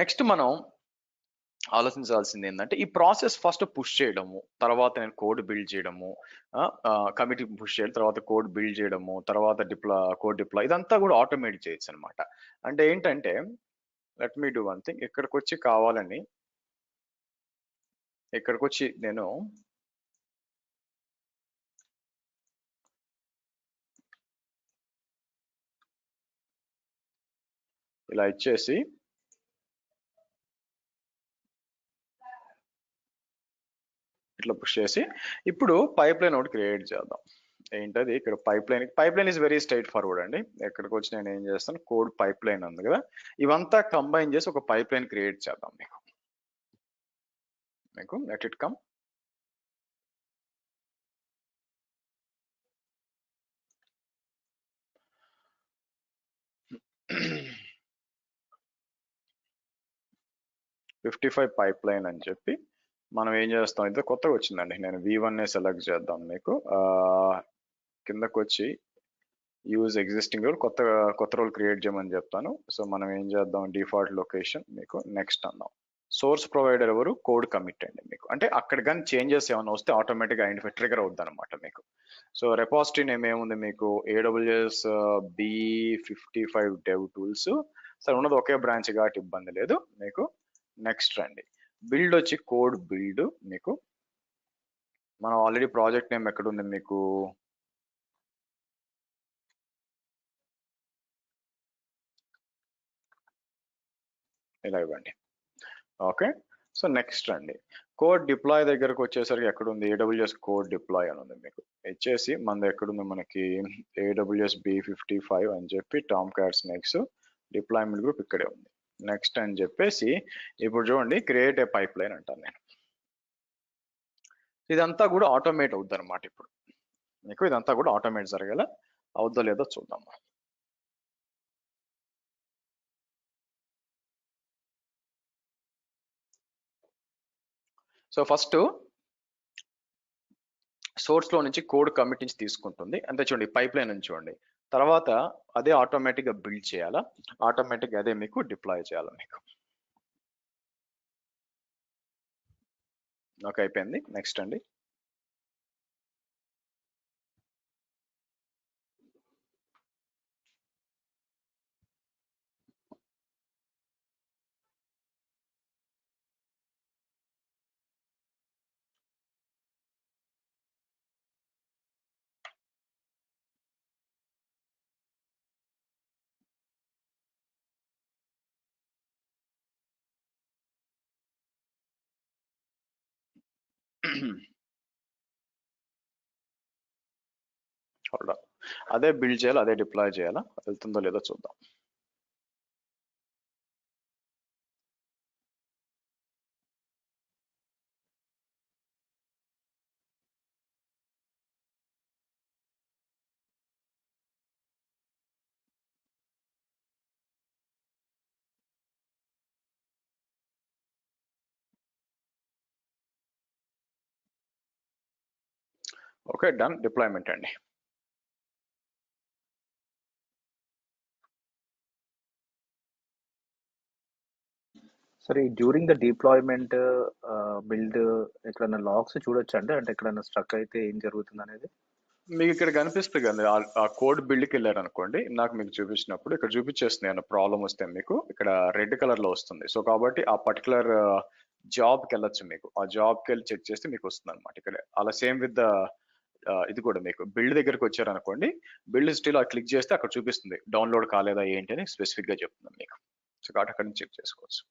నెక్స్ట్ మనం ఆలోచించాల్సింది ఏంటంటే ఈ ప్రాసెస్ ఫస్ట్ పుష్ చేయడము, తర్వాత నేను కోడ్ బిల్డ్ చేయడము, కమిటీ పుష్ చేయడం, తర్వాత కోడ్ బిల్డ్ చేయడము, తర్వాత కోడ్ డిప్లాయ్, ఇదంతా కూడా ఆటోమేట్ చేయొచ్చు అనమాట. అంటే ఏంటంటే let me do one thing. ఇక్కడికి వచ్చి కావాలని ఇక్కడికి వచ్చి నేను ఇలా ఇచ్చేసి ఇట్లా పుష్ చేసి ఇప్పుడు పైప్ లైన్ ఒకటి క్రియేట్ చేద్దాం. ఏంటది, ఇక్కడ pipe line is very straight forward అండి. ఎక్కడికి వచ్చి నేను ఏం చేస్తాను, కోడ్ పైప్ లైన్ ఉంది కదా, ఇవంతా కంబైన్ చేసి ఒక పైప్ లైన్ క్రియేట్ చేద్దాం. మీకు let it come. $55 pipe line అని చెప్పి మనం ఏం చేస్తాం అయితే కొత్తగా వచ్చిందండి, నేను V1 సెలెక్ట్ చేద్దాం మీకు. కిందకు వచ్చి యూజ్ ఎగ్జిస్టింగ్ రోల్, కొత్త రోల్ క్రియేట్ చేయమని చెప్తాను. సో మనం ఏం చేద్దాం, డిఫాల్ట్ లొకేషన్ మీకు నెక్స్ట్ అందాం. సోర్స్ ప్రొవైడర్ ఎవరు, కోడ్ కమిట్ అండి మీకు. అంటే అక్కడ కానీ చేంజెస్ ఏమైనా వస్తే ఆటోమేటిక్గా ఐడెంటిఫై ట్రిగర్ అవుద్ది అనమాట మీకు. సో రెపాజిటరీ నేమ్ ఏముంది మీకు, AWS B55 డెవ్ టూల్స్. సరే ఉన్నది ఒకే బ్రాంచ్ కాబట్టి ఇబ్బంది లేదు మీకు. నెక్స్ట్ రండి, బిల్డ్ వచ్చి కోడ్ బిల్డ్ మీకు. మనం ఆల్రెడీ ప్రాజెక్ట్ నేమ్ ఎక్కడ ఉంది మీకు, ఇలా ఇవ్వండి. ఓకే, సో నెక్స్ట్ రండి, కోడ్ డిప్లాయ్ దగ్గరకు వచ్చేసరికి ఎక్కడ ఉంది, AWS కోడ్ డిప్లాయ్ అని ఉంది మీకు. ఇచ్చేసి మనది ఎక్కడుంది మనకి, AWS B55 అని చెప్పి Tom cat snakes deployment group ఇక్కడే ఉంది. నెక్స్ట్ అని చెప్పేసి ఇప్పుడు చూడండి, క్రియేట్ ఏ పైప్ లైన్ అంటాను నేను. ఇదంతా కూడా ఆటోమేట్ అవుద్ది అనమాట. ఇప్పుడు మీకు ఇదంతా కూడా ఆటోమేట్ జరగేలా అవుద్దో లేదో చూద్దాం. సో ఫస్ట్ సోర్స్ లో నుంచి కోడ్ కమిట్ నుంచి తీసుకుంటుంది అంతే. చూడండి పైప్ లైన్ నుంచి చూడండి, తర్వాత అదే ఆటోమేటిక్ గా బిల్డ్ చేయాలా, ఆటోమేటిక్ అదే మీకు డిప్లాయ్ చేయాలా మీకు. ఓకే అయిపోయింది. నెక్స్ట్ అండి, అదే బిల్డ్ చేయాలా, అదే డిప్లాయ్ చేయాలా, వెళ్తుందో లేదో చూద్దాం. ఓకే డన్, డిప్లాయ్మెంట్ అండి. సరే, డ్యూరింగ్ ద డిప్లాయ్మెంట్ బిల్డ్ ఎక్కడైనా లాగ్స్ చూడొచ్చు అంటే ఎక్కడైనా స్ట్రక్ అయితే ఏం జరుగుతుంది అనేది మీకు ఇక్కడ కనిపిస్తుంది కదా, ఆ కోడ్ బిల్డ్కి వెళ్ళారు అనుకోండి, నాకు మీకు చూపించినప్పుడు ఇక్కడ చూపించేస్తుంది ఏమైనా ప్రాబ్లం వస్తే మీకు ఇక్కడ రెడ్ కలర్ లో వస్తుంది. సో కాబట్టి ఆ పర్టికులర్ జాబ్కి వెళ్ళొచ్చు, మీకు ఆ జాబ్కి వెళ్ళి చెక్ చేస్తే మీకు వస్తుంది అనమాట ఇక్కడ. అలా సేమ్ విత్ ద ఇది కూడా మీకు బిల్డ్ దగ్గరికి వచ్చారు అనుకోండి, బిల్డ్ హిస్టరీలో క్లిక్ చేస్తే అక్కడ చూపిస్తుంది డౌన్లోడ్ కాలేదా ఏంటి అని స్పెసిఫిక్ గా చెప్తుంది మీకు. సో కాబట్టి అక్కడ నుంచి చెక్ చేసుకోవచ్చు.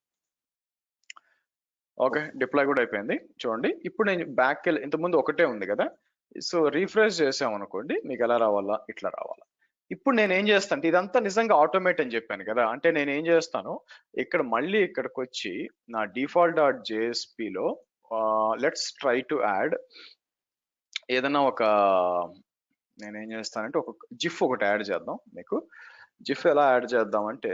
ఓకే డిప్లాయ్ కూడా అయిపోయింది. చూడండి ఇప్పుడు నేను బ్యాక్ వెళ్ళి, ఇంతకుముందు ఒకటే ఉంది కదా, సో రీఫ్రెష్ చేసాం అనుకోండి, మీకు ఎలా రావాలా, ఇట్లా రావాలా. ఇప్పుడు నేను ఏం చేస్తాను, ఇదంతా నిజంగా ఆటోమేట్ అని చెప్పాను కదా, అంటే నేను ఏం చేస్తాను, ఇక్కడ మళ్ళీ ఇక్కడికి వచ్చి నా డిఫాల్ట్ డాట్ జేఎస్పీలో లెట్స్ ట్రై టు యాడ్ ఏదైనా ఒక, నేనేం చేస్తానంటే ఒక జిఫ్ ఒకటి యాడ్ చేద్దాం మీకు. జిఫ్ ఎలా యాడ్ చేద్దామంటే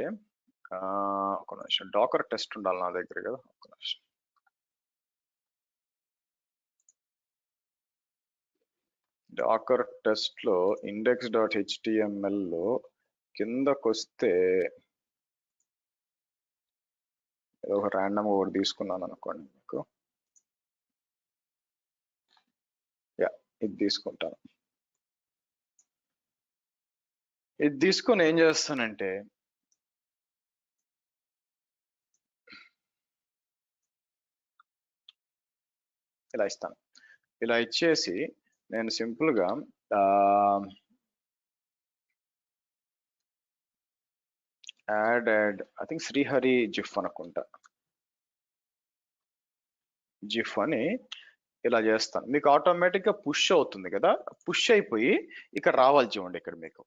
ఒక నిమిషం, డాకర్ టెస్ట్ ఉండాలి నా దగ్గర కదా, ఒక నిమిషం. డాకర్ టెస్ట్ లో index.html లో కిందకు వస్తే ఏదో ఒక ర్యాండమ్ ఒకటి తీసుకున్నాను అనుకోండి మీకు, యా ఇది తీసుకుంటాను. ఇది తీసుకొని ఏం చేస్తానంటే ఇలా ఇస్తాను. ఇలా ఇచ్చేసి నేను సింపుల్ గా add I think Srihari GIF అనుకుంటా, జిఫ్ అని ఇలా చేస్తాను. మీకు ఆటోమేటిక్ గా పుష్ అవుతుంది కదా, పుష్ అయిపోయి ఇక్కడ రావాలి చూడండి, ఇక్కడ మీకు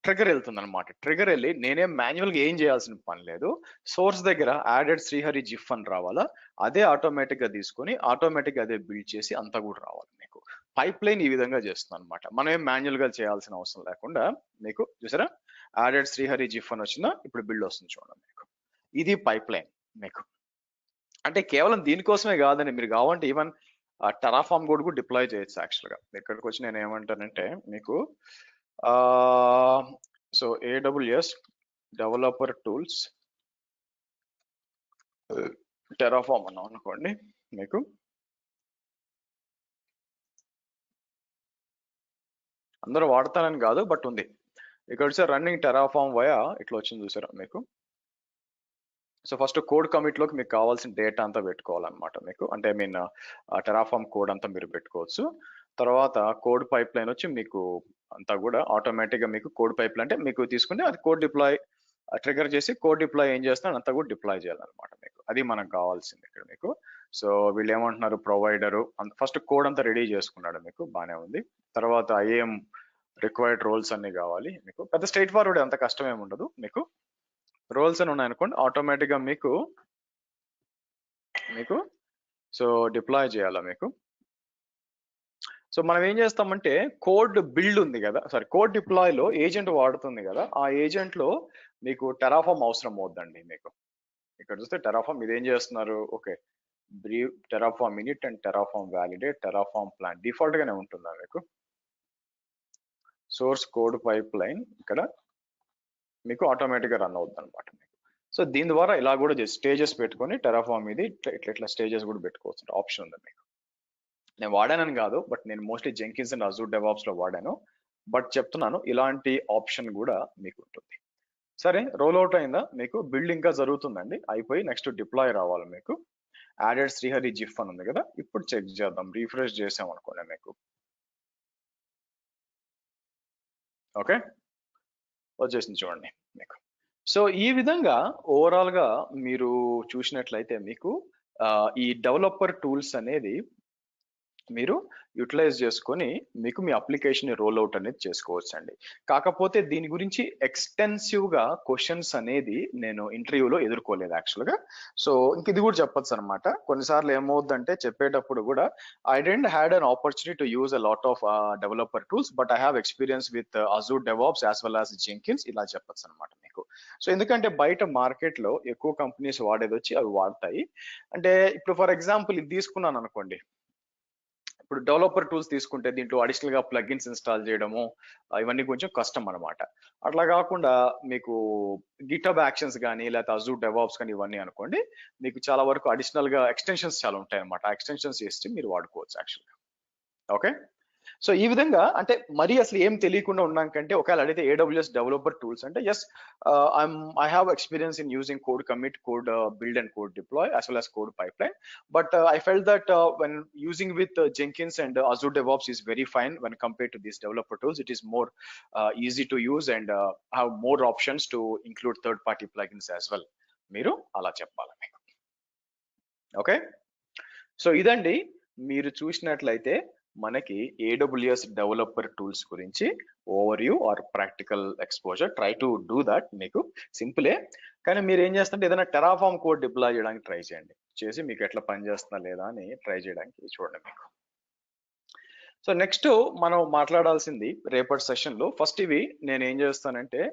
ట్రిగర్ వెళ్తుంది అనమాట. ట్రిగర్ వెళ్ళి నేనేం మాన్యువల్ గా ఏం చేయాల్సిన పని లేదు, సోర్స్ దగ్గర యాడెడ్ శ్రీహరి జిఫ్ అని రావాలా, అదే ఆటోమేటిక్ గా తీసుకొని ఆటోమేటిక్ గా అదే బిల్డ్ చేసి అంతా కూడా రావాలి మీకు. పైప్ లైన్ ఈ విధంగా చేస్తుంది అనమాట, మనం ఏం మాన్యువల్ గా చేయాల్సిన అవసరం లేకుండా. మీకు చూసారా, యాడెడ్ శ్రీహరి జిఫ్ అని వచ్చిందా, ఇప్పుడు బిల్డ్ వస్తుంది చూడండి మీకు. ఇది పైప్ లైన్ మీకు. అంటే కేవలం దీనికోసమే కాదండి, మీరు కావాలంటే ఈవెన్ టెరాఫామ్ కోడ్ కూడా డిప్లాయ్ చేయొచ్చు యాక్చువల్గా. ఇక్కడికి వచ్చి నేను ఏమంటానంటే మీకు so AWS developer tools Terraform అన్నాం అనుకోండి, మీకు అందరూ వాడతానని కాదు బట్ ఉంది ఇక్కడ వచ్చి రన్నింగ్ టెరాఫామ్ వయా ఇట్లా వచ్చింది చూసారా మీకు. సో ఫస్ట్ కోడ్ కమిట్లోకి మీకు కావాల్సిన డేటా అంతా పెట్టుకోవాలన్నమాట మీకు, అంటే ఐ మీన్ టెరాఫామ్ కోడ్ అంతా మీరు పెట్టుకోవచ్చు. తర్వాత కోడ్ పైప్ లైన్ వచ్చి మీకు అంతా కూడా ఆటోమేటిక్గా మీకు కోడ్ పైప్ లైన్ అంటే మీకు తీసుకుంటే అది కోడ్ డిప్లాయ్ ట్రిగర్ చేసి కోడ్ డిప్లాయ్ ఏం చేస్తాను అంతా కూడా డిప్లాయ్ చేయాలన్నమాట మీకు. అది మనకు కావాల్సింది ఇక్కడ మీకు. సో వీళ్ళు ఏమంటున్నారు, ప్రొవైడరు ఫస్ట్ కోడ్ అంతా రెడీ చేసుకున్నాడు మీకు, బాగానే ఉంది. తర్వాత ఐఏఎం రిక్వైర్డ్ రోల్స్ అన్ని కావాలి మీకు, పెద్ద స్ట్రైట్ ఫార్వర్డ్ అంత కష్టం ఏమి ఉండదు మీకు. రోల్స్ అని ఉన్నాయనుకోండి ఆటోమేటిక్గా మీకు మీకు సో డిప్లాయ్ చేయాలా మీకు. సో మనం ఏం చేస్తామంటే కోడ్ బిల్డ్ ఉంది కదా, సారీ కోడ్ డిప్లాయ్లో ఏజెంట్ వాడుతుంది కదా, ఆ ఏజెంట్లో మీకు టెరాఫామ్ అవసరం అవుద్దండి మీకు. ఇక్కడ చూస్తే టెరాఫామ్ ఇదేం చేస్తున్నారు, ఓకే బ్రీవ్ Terraform init and Terraform validate Terraform plan default గానే ఉంటుందా మీకు. సోర్స్ కోడ్ పైప్ లైన్ ఇక్కడ మీకు ఆటోమేటిక్గా రన్ అవుతుంది అనమాట మీకు. సో దీని ద్వారా ఇలా కూడా స్టేజెస్ పెట్టుకొని టెరాఫామ్ ఇది ఇట్లా స్టేజెస్ కూడా పెట్టుకోవచ్చు ఆప్షన్ ఉంది మీకు. నేను వాడానని కాదు బట్ నేను mostly Jenkins and Azure DevOps లో వాడాను, బట్ చెప్తున్నాను ఇలాంటి ఆప్షన్ కూడా మీకు ఉంటుంది. సరే రోల్ అవుట్ అయిందా మీకు, బిల్డ్ ఇంకా జరుగుతుందండి, అయిపోయి నెక్స్ట్ డిప్లాయ్ రావాలి మీకు. యాడెడ్ శ్రీహరి జిఫ్ అని ఉంది కదా, ఇప్పుడు చెక్ చేద్దాం, రీఫ్రెష్ చేసాం అనుకోండి మీకు. ఓకే వచ్చేసింది చూడండి మీకు. సో ఈ విధంగా ఓవరాల్ గా మీరు చూసినట్లయితే మీకు ఈ డెవలపర్ టూల్స్ అనేది మీరు యూటిలైజ్ చేసుకొని మీకు మీ అప్లికేషన్ రోల్ అవుట్ అనేది చేసుకోవచ్చు అండి. కాకపోతే దీని గురించి ఎక్స్టెన్సివ్ గా క్వశ్చన్స్ అనేది నేను ఇంటర్వ్యూలో ఎదుర్కోలేదు యాక్చువల్గా. సో ఇంక ఇది కూడా చెప్పొచ్చు అనమాట, కొన్నిసార్లు ఏమవుద్దంటే చెప్పేటప్పుడు కూడా I didn't had an opportunity to use a lot of developer tools but I have experience with Azure DevOps as well as Jenkins, ఇలా చెప్పొచ్చు అనమాట మీకు. సో ఎందుకంటే బయట మార్కెట్ లో ఎక్కువ కంపెనీస్ వాడేది వచ్చి అవి వాడతాయి. అంటే ఇప్పుడు ఫర్ ఎగ్జాంపుల్ ఇది తీసుకున్నాను అనుకోండి, ఇప్పుడు డెవలపర్ టూల్స్ తీసుకుంటే దీంట్లో అడిషనల్ గా ప్లగిన్స్ ఇన్స్టాల్ చేయడము ఇవన్నీ కొంచెం కష్టం అనమాట. అట్లా కాకుండా మీకు గిటబ్ యాక్షన్స్ కానీ లేకపోతే అజూర్ డెవాప్స్ కానీ ఇవన్నీ అనుకోండి, మీకు చాలా వరకు అడిషనల్ గా ఎక్స్టెన్షన్స్ చాలా ఉంటాయి అనమాట. ఆ ఎక్స్టెన్షన్స్ చేసి మీరు వాడుకోవచ్చు యాక్చువల్గా. ఓకే సో ఈ విధంగా అంటే మరి అసలు ఏం తెలియకుండా ఉన్నాం కంటే ఒకవేళ అడిగితే ఏడబ్ల్యూఎస్ డెవలపర్ టూల్స్ అంటే yes I have experience in using code commit, code build and code deploy as well as code pipeline, but I felt that when using with Jenkins and Azure DevOps is very fine when compared to these developer tools. It is more easy to use and have more options to include third party plugins as well. మీరు అలా చెప్పాలి మీకు. Okay so ఇదండి మీరు చూసినట్లయితే మనకి AWS developer tools గురించి overview or practical exposure. Try to do that, మీకు సింపులే. కానీ మీరు ఏం చేస్తుంటే ఏదైనా టెరాఫామ్ కోడ్ డిప్లాయ్ చేయడానికి ట్రై చేయండి, చేసి మీకు ఎట్లా పనిచేస్తుందా లేదా అని ట్రై చేయడానికి చూడండి మీకు. సో నెక్స్ట్ మనం మాట్లాడాల్సింది రేపటి సెషన్లో ఫస్ట్ ఇవి నేను ఏం చేస్తానంటే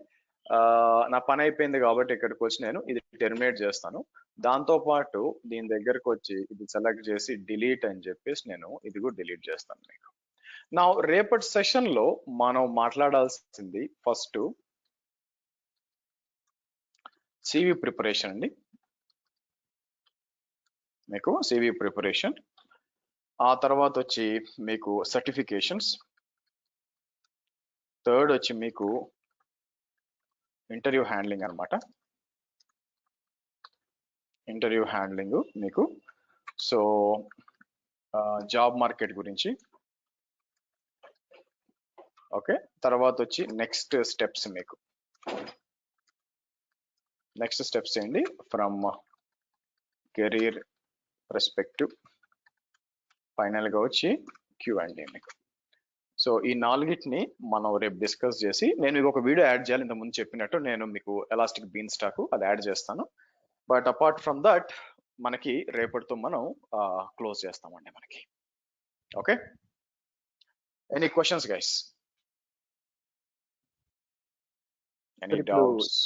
నా పని అయిపోయింది కాబట్టి ఇక్కడికి వచ్చి నేను ఇది టెర్మినేట్ చేస్తాను. దాంతో పాటు దీని దగ్గరకు వచ్చి ఇది సెలెక్ట్ చేసి డిలీట్ అని చెప్పేసి నేను ఇది కూడా డిలీట్ చేస్తాను మీకు. నా రేపటి సెషన్ లో మనం మాట్లాడాల్సింది ఫస్ట్ సివి ప్రిపరేషన్ అండి మీకు, సివి ప్రిపరేషన్. ఆ తర్వాత వచ్చి మీకు సర్టిఫికేషన్స్. థర్డ్ వచ్చి మీకు ఇంటర్వ్యూ హ్యాండ్లింగ్ అనమాట, ఇంటర్వ్యూ హ్యాండ్లింగ్ మీకు. సో జాబ్ మార్కెట్ గురించి. ఓకే తర్వాత వచ్చి నెక్స్ట్ స్టెప్స్ మీకు, నెక్స్ట్ స్టెప్స్ ఏంటి ఫ్రమ్ కెరీర్ పర్స్పెక్టివ్. ఫైనల్ గా వచ్చి Q&A మీకు. సో ఈ నాలుగిటిని మనం రేపు డిస్కస్ చేసి నేను మీకు ఒక వీడియో యాడ్ చేయాలి, ఇంతకుముందు చెప్పినట్టు నేను మీకు ఎలాస్టిక్ బీన్ స్టాక్ అది యాడ్ చేస్తాను. బట్ అపార్ట్ ఫ్రమ్ దట్ మనకి రేపటితో మనం క్లోజ్ చేస్తామండి మనకి. Okay any questions guys, any doubts?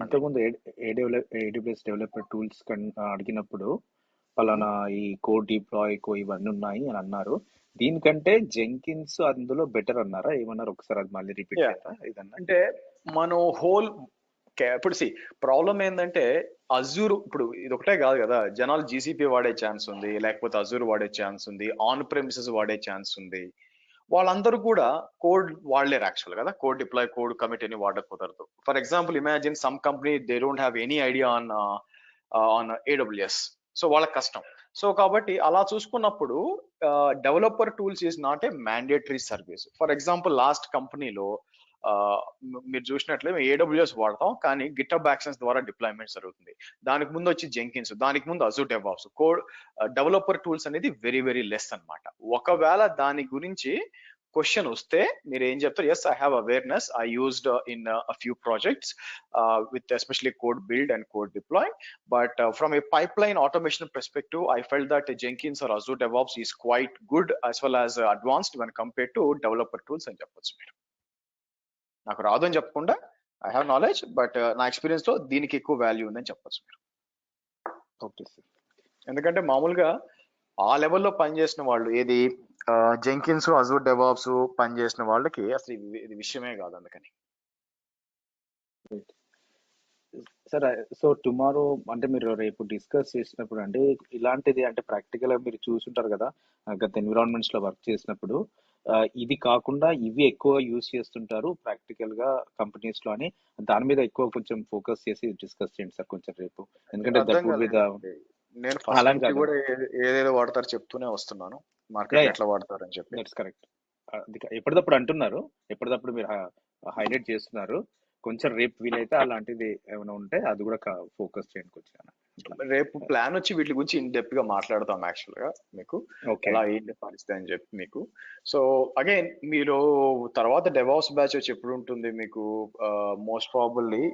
ఇంతకుముందు AWS డెవలపర్ టూల్స్ అడిగినప్పుడు పలానా ఈ కోడ్ డిప్లాయ్ ఇవన్నీ ఉన్నాయి అని అన్నారు. దీనికంటే జెంకిన్స్ అందులో బెటర్ అన్నారా? ఏమన్నారు? ఒకసారి అది మళ్ళీ రిపీట్ యా చేయరా ఇదన్నా? అంటే మనం హోల్ ఇప్పుడు ప్రాబ్లం ఏంటంటే అజూర్ ఇప్పుడు ఇది ఒకటే కాదు కదా, జనాలు జీసీపీ వాడే ఛాన్స్ ఉంది, లేకపోతే అజూర్ వాడే ఛాన్స్ ఉంది, ఆన్ ప్రెమిసెస్ వాడే ఛాన్స్ ఉంది. వాళ్ళందరూ కూడా కోడ్ వాడలేరు యాక్చువల్ కదా, కోడ్ డిప్లాయ్ కోడ్ కమిట్ అని వాడక కుదరదు. For example imagine some company they don't have any idea on AWS, so వాళ్ళకి కష్టం. సో కాబట్టి అలా చూసుకున్నప్పుడు developer tools is not a mandatory service. For example last కంపెనీలో మీరు చూసినట్లే ఏడబ్ల్యూఎస్ వాడతాం, కానీ గిటబ్ యాక్షన్స్ ద్వారా డిప్లాయ్మెంట్ జరుగుతుంది. దానికి ముందు వచ్చి జెంకిన్స్, దానికి ముందు Azure DevOps. Code developer tools అనేది వెరీ వెరీ లెస్ అన్నమాట. ఒకవేళ దాని గురించి క్వశ్చన్ వస్తే మీరు ఏం చెప్తారు? Yes, I have awareness, I used in a few projects with especially code build and code deploy, but from a pipeline automation perspective, I felt that Jenkins or Azure DevOps is quite good as well as advanced when compared to developer tools అని చెప్పొచ్చు. మీరు నాకు రాదు అని చెప్పకుండా I have knowledge, but నా experience లో దీనికి ఎక్కువ వాల్యూ ఉందని చెప్పొచ్చు మీరు. Okay sir. ఎందుకంటే మామూలుగా ఆ లెవెల్లో పనిచేసిన వాళ్ళు, ఏది జెంకిన్స్ అజూర్ డెవాప్స్ పనిచేసిన వాళ్ళకి అసలు ఇది విషయమే కాదు. అందుకని సార్, సో టుమారో అంటే మీరు రేపు డిస్కస్ చేసినప్పుడు అంటే ఇలాంటిది అంటే ప్రాక్టికల్ గా మీరు చూసుంటారు కదా గత ఎన్విరాన్మెంట్స్ లో వర్క్ చేసినప్పుడు, ఇది కాకుండా ఇవి ఎక్కువ యూజ్ చేస్తుంటారు ప్రాక్టికల్ గా కంపెనీస్ లో అని, దాని మీద ఎక్కువ కొంచెం ఫోకస్ చేసి డిస్కస్ చేయండి సార్ కొంచెం రేపు. ఎందుకంటే అర్థం మీద నేను ఫస్ట్ నుంచి కూడా ఏదేదో వాడతారు చెప్తూనే వస్తున్నాను, మార్కెట్ ఎట్లా వాడతారు అని చెప్పి. That's correct. ఎప్పటికప్పుడు అంటున్నారు, ఎప్పటికప్పుడు మీరు హైలైట్ చేస్తున్నారు. కొంచెం రేపు వీలైతే అలాంటిది ఏమైనా ఉంటే అది కూడా ఫోకస్ చేయండి కొంచెం. రేపు ప్లాన్ వచ్చి వీటి గురించి ఇన్ డెప్త్ గా మాట్లాడతాం యాక్చువల్ గా మీకు, ఎలా ఏంటి పరిస్థితి అని చెప్పి మీకు. సో అగైన్ మీరు తర్వాత డెవాప్స్ బ్యాచ్ వచ్చి ఎప్పుడు ఉంటుంది మీకు? మోస్ట్ ప్రాబబ్లీ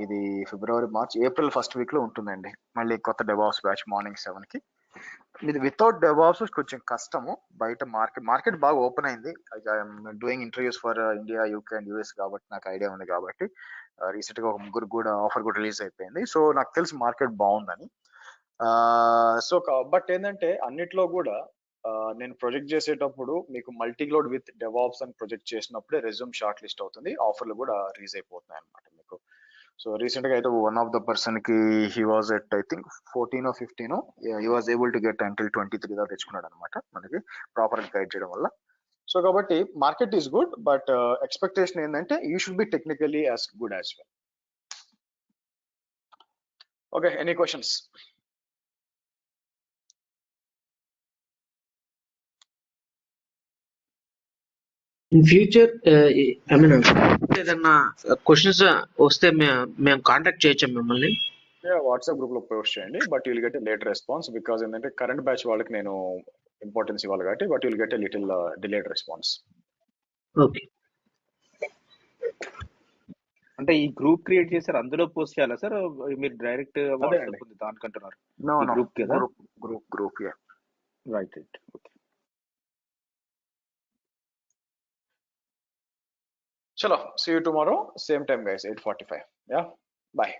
ఇది ఫిబ్రవరి, మార్చ్, ఏప్రిల్ ఫస్ట్ వీక్ లో ఉంటుందండి మళ్ళీ కొత్త డెవాప్స్ బ్యాచ్ మార్నింగ్ 7 కి. ఇది వితౌట్ డెవాప్స్ కొంచెం కష్టము. బయట మార్కెట్ బాగా ఓపెన్ అయింది. Doing interviews for India, UK and US కాబట్టి నాకు ఐడియా ఉంది. కాబట్టి రీసెంట్ గా ఒక ముగ్గురు కూడా ఆఫర్ కూడా రిలీజ్ అయిపోయింది. సో నాకు తెలిసి మార్కెట్ బాగుందని. సో బట్ ఏంటంటే అన్నిట్లో కూడా నేను ప్రొజెక్ట్ చేసేటప్పుడు మీకు మల్టీక్లౌడ్ విత్ డెవాప్స్ అని ప్రొజెక్ట్ చేసినప్పుడే రెజ్యూమ్ షార్ట్ లిస్ట్ అవుతుంది, ఆఫర్లు కూడా రిలీజ్ అయిపోతున్నాయి అనమాట మీకు. సో రీసెంట్ గా అయితే వన్ ఆఫ్ ద పర్సన్ కి he was at I think 14 or 15, he was able to get until 23 దాకా తెచ్చుకున్నాడు అనమాట మనకి ప్రాపర్ గైడ్ చేయడం వల్ల. సో కాబట్టి market is good, but expectation ఏంటంటే you should be technically as good as well. Okay, any questions? In future I mean ఏదన్నా questions వస్తే మేము కాంటాక్ట్ చేయొచ్చా మిమ్మల్ని? వాట్సాప్ గ్రూప్ లో పోస్ట్ చేయండి, but you'll get late response. Because ఏంటంటే current batch వాళ్ళకి నేను ఇంపార్టెన్స్ ఇవ్వాలి కాబట్టి, but you'll get little delayed response. Okay. అంటే ఈ గ్రూప్ క్రియేట్ చేశారు, అందులో పోస్ట్ చేయాలా సార్? మీరు డైరెక్ట్ దానికంటున్నారు? గ్రూప్ కదా? Group right. ఓకే. చలో, see you tomorrow, same time guys, 8:45. Yeah, bye.